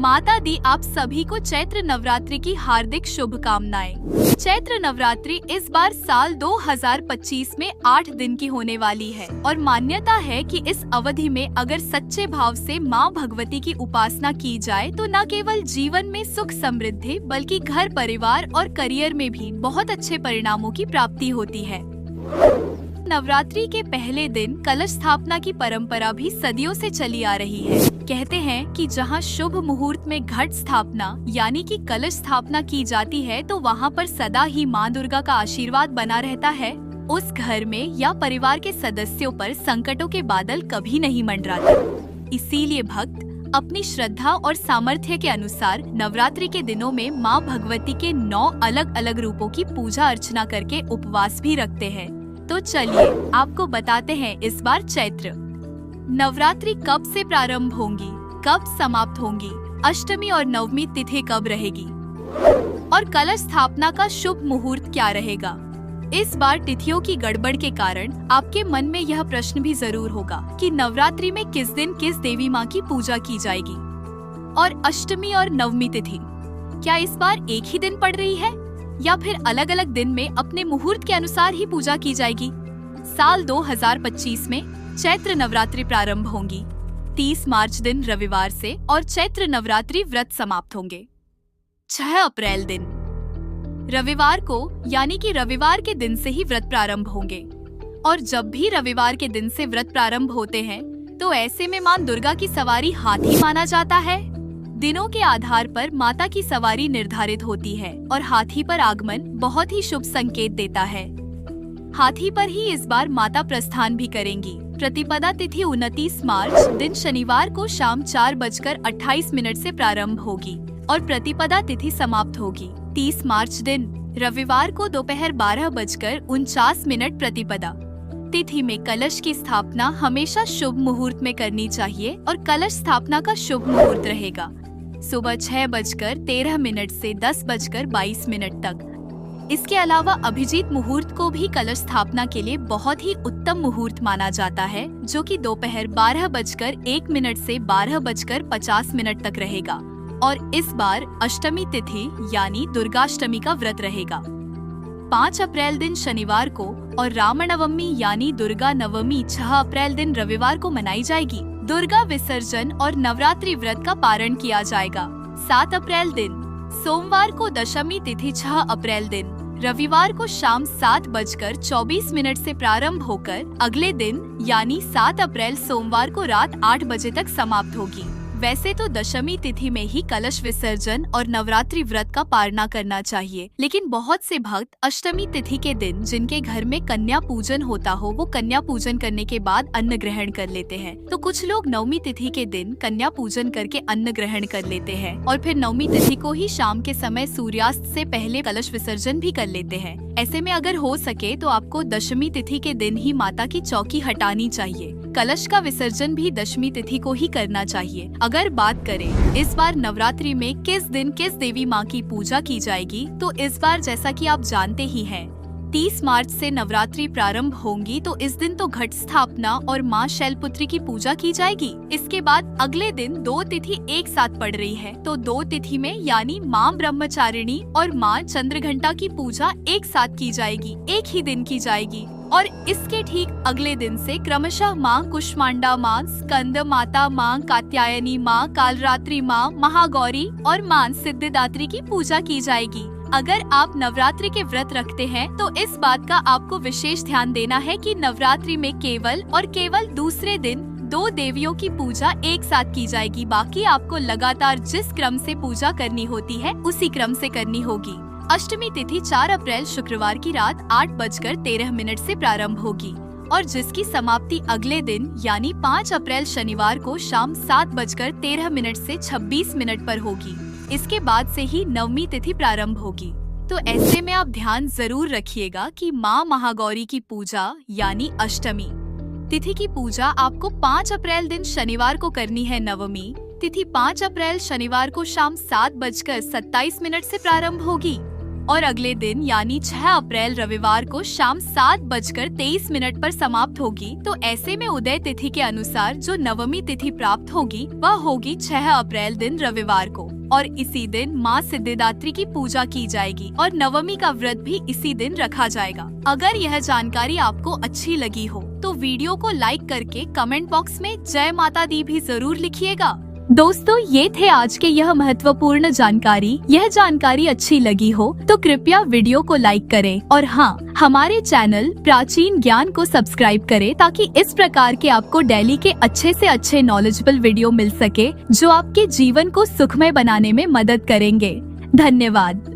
माता दी आप सभी को चैत्र नवरात्रि की हार्दिक शुभकामनाएं। चैत्र नवरात्रि इस बार साल 2025 में 8 दिन की होने वाली है और मान्यता है कि इस अवधि में अगर सच्चे भाव से माँ भगवती की उपासना की जाए तो न केवल जीवन में सुख समृद्धि बल्कि घर परिवार और करियर में भी बहुत अच्छे परिणामों की प्राप्ति होती है। नवरात्रि के पहले दिन कलश स्थापना की परंपरा भी सदियों से चली आ रही है। कहते हैं कि जहां शुभ मुहूर्त में घट स्थापना यानी कि कलश स्थापना की जाती है तो वहां पर सदा ही मां दुर्गा का आशीर्वाद बना रहता है। उस घर में या परिवार के सदस्यों पर संकटों के बादल कभी नहीं मंडराते। इसीलिए भक्त अपनी श्रद्धा और सामर्थ्य के अनुसार नवरात्रि के दिनों में मां भगवती के 9 अलग अलग रूपों की पूजा अर्चना करके उपवास भी रखते हैं। तो चलिए आपको बताते हैं इस बार चैत्र नवरात्रि कब से प्रारंभ होंगी, कब समाप्त होंगी, अष्टमी और नवमी तिथि कब रहेगी और कलश स्थापना का शुभ मुहूर्त क्या रहेगा। इस बार तिथियों की गड़बड़ के कारण आपके मन में यह प्रश्न भी जरूर होगा कि नवरात्रि में किस दिन किस देवी माँ की पूजा की जाएगी और अष्टमी और नवमी तिथि क्या इस बार एक ही दिन पड़ रही है या फिर अलग अलग दिन में अपने मुहूर्त के अनुसार ही पूजा की जाएगी। साल 2025 में चैत्र नवरात्रि प्रारंभ होंगी 30 मार्च दिन रविवार से और चैत्र नवरात्रि व्रत समाप्त होंगे 6 अप्रैल दिन रविवार को, यानी कि रविवार के दिन से ही व्रत प्रारंभ होंगे। और जब भी रविवार के दिन से व्रत प्रारंभ होते हैं तो ऐसे में मां दुर्गा की सवारी हाथी माना जाता है। दिनों के आधार पर माता की सवारी निर्धारित होती है और हाथी पर आगमन बहुत ही शुभ संकेत देता है। हाथी पर ही इस बार माता प्रस्थान भी करेंगी। प्रतिपदा तिथि 29 मार्च दिन शनिवार को शाम 4:28 से प्रारंभ होगी और प्रतिपदा तिथि समाप्त होगी 30 मार्च दिन रविवार को दोपहर 12:49 प्रतिपदा तिथि में। कलश की स्थापना हमेशा शुभ मुहूर्त में करनी चाहिए और कलश स्थापना का शुभ मुहूर्त रहेगा सुबह 6:13 से 10:22 तक। इसके अलावा अभिजीत मुहूर्त को भी कलश स्थापना के लिए बहुत ही उत्तम मुहूर्त माना जाता है, जो कि दोपहर 12:01 से 12:50 तक रहेगा। और इस बार अष्टमी तिथि यानी दुर्गाष्टमी का व्रत रहेगा 5 अप्रैल दिन शनिवार को और रामनवमी यानी दुर्गा नवमी 6 अप्रैल दिन रविवार को मनाई जाएगी। दुर्गा विसर्जन और नवरात्रि व्रत का पारण किया जाएगा 7 अप्रैल दिन सोमवार को। दशमी तिथि 6 अप्रैल दिन रविवार को शाम 7:24 से प्रारंभ होकर अगले दिन यानी 7 अप्रैल सोमवार को रात 8 बजे तक समाप्त होगी। वैसे तो दशमी तिथि में ही कलश विसर्जन और नवरात्रि व्रत का पालना करना चाहिए, लेकिन बहुत से भक्त अष्टमी तिथि के दिन जिनके घर में कन्या पूजन होता हो वो कन्या पूजन करने के बाद अन्न ग्रहण कर लेते हैं। तो कुछ लोग नवमी तिथि के दिन कन्या पूजन करके अन्न ग्रहण कर लेते हैं और फिर नवमी तिथि को ही शाम के समय सूर्यास्त से पहले कलश विसर्जन भी कर लेते हैं। ऐसे में अगर हो सके तो आपको दशमी तिथि के दिन ही माता की चौकी हटानी चाहिए। कलश का विसर्जन भी दशमी तिथि को ही करना चाहिए। अगर बात करें इस बार नवरात्रि में किस दिन किस देवी माँ की पूजा की जाएगी, तो इस बार जैसा कि आप जानते ही हैं 30 मार्च से नवरात्रि प्रारंभ होंगी, तो इस दिन तो घट स्थापना और माँ शैलपुत्री की पूजा की जाएगी। इसके बाद अगले दिन 2 तिथि एक साथ पड़ रही है, तो 2 तिथि में यानी माँ ब्रह्मचारिणी और माँ चंद्रघंटा की पूजा एक साथ की जाएगी, एक ही दिन की जाएगी। और इसके ठीक अगले दिन से क्रमशः माँ कुष्मांडा माँ, स्कंद माता माँ, कात्यायनी माँ, कालरात्रि माँ, महागौरी और माँ सिद्धिदात्री की पूजा की जाएगी। अगर आप नवरात्रि के व्रत रखते हैं तो इस बात का आपको विशेष ध्यान देना है कि नवरात्रि में केवल और केवल दूसरे दिन 2 देवियों की पूजा एक साथ की जाएगी। बाकी आपको लगातार जिस क्रम से पूजा करनी होती है उसी क्रम से करनी होगी। अष्टमी तिथि 4 अप्रैल शुक्रवार की रात 8:13 से प्रारंभ होगी और जिसकी समाप्ति अगले दिन यानी 5 अप्रैल शनिवार को शाम 7:13 से 26 पर होगी। इसके बाद से ही नवमी तिथि प्रारंभ होगी। तो ऐसे में आप ध्यान जरूर रखिएगा कि माँ महागौरी की पूजा यानी अष्टमी तिथि की पूजा आपको 5 अप्रैल दिन शनिवार को करनी है। नवमी तिथि 5 अप्रैल शनिवार को शाम 7:27 से प्रारंभ होगी और अगले दिन यानी 6 अप्रैल रविवार को शाम 7:23 पर समाप्त होगी। तो ऐसे में उदय तिथि के अनुसार जो नवमी तिथि प्राप्त होगी वह होगी 6 अप्रैल दिन रविवार को, और इसी दिन माँ सिद्धिदात्री की पूजा की जाएगी और नवमी का व्रत भी इसी दिन रखा जाएगा। अगर यह जानकारी आपको अच्छी लगी हो तो वीडियो को लाइक करके कमेंट बॉक्स में जय माता दी भी जरूर लिखिएगा। दोस्तों, ये थे आज के यह महत्वपूर्ण जानकारी। यह जानकारी अच्छी लगी हो तो कृपया वीडियो को लाइक करें और हाँ, हमारे चैनल प्राचीन ज्ञान को सब्सक्राइब करें ताकि इस प्रकार के आपको डेली के अच्छे से अच्छे नॉलेजेबल वीडियो मिल सके जो आपके जीवन को सुखमय बनाने में मदद करेंगे। धन्यवाद।